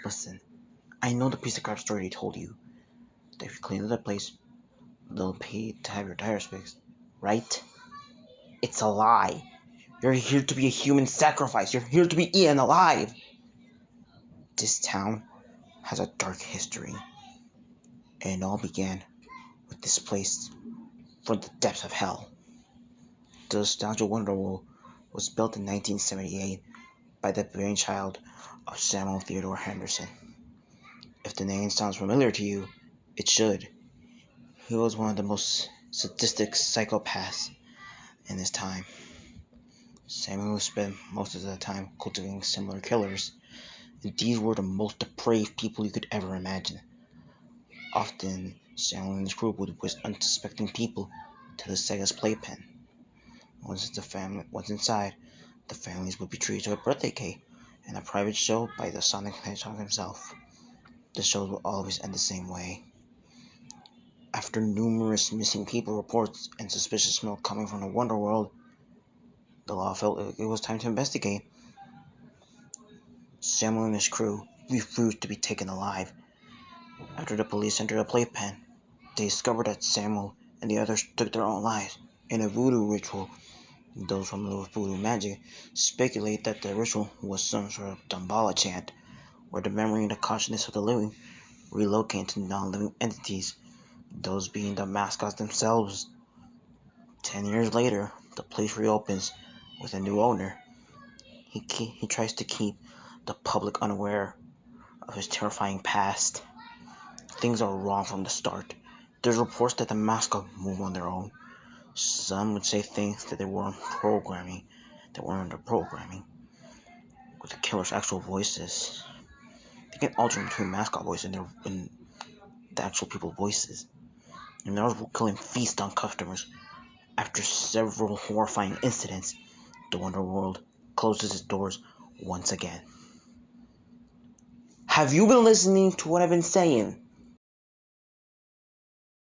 Listen, I know the piece of crap story they told you. That if you clean up the place, they'll pay to have your tires fixed. Right? It's a lie. You're here to be a human sacrifice. You're here to be eaten alive. This town has a dark history. And it all began with this place from the depths of hell. The nostalgia Wonderworld was built in 1978 by the brainchild of Samuel Theodore Henderson. If the name sounds familiar to you, it should. He was one of the most sadistic psychopaths in his time. Samuel spent most of the time cultivating similar killers, and these were the most depraved people you could ever imagine. Often, Samuel and his group would whisk unsuspecting people to the Sega's playpen. Once inside, the families would be treated to a birthday cake and a private show by the Sonic Hedgehog himself. The shows will always end the same way. After numerous missing people reports and suspicious smoke coming from the Wonderworld, the law felt it was time to investigate. Samuel and his crew refused to be taken alive. After the police entered the playpen, they discovered that Samuel and the others took their own lives in a voodoo ritual. Those familiar with voodoo magic speculate that the ritual was some sort of Damballa chant, where the memory and the consciousness of the living relocate to non-living entities, those being the mascots themselves. 10 years later, the place reopens with a new owner. He tries to keep the public unaware of his terrifying past. Things are wrong from the start. There's reports that the mascots move on their own. Some would say things that they weren't under programming, with the killer's actual voices. They can alter between mascot voices and the actual people's voices. And they're killing feast on customers. After several horrifying incidents, the Wonderworld closes its doors once again. Have you been listening to what I've been saying?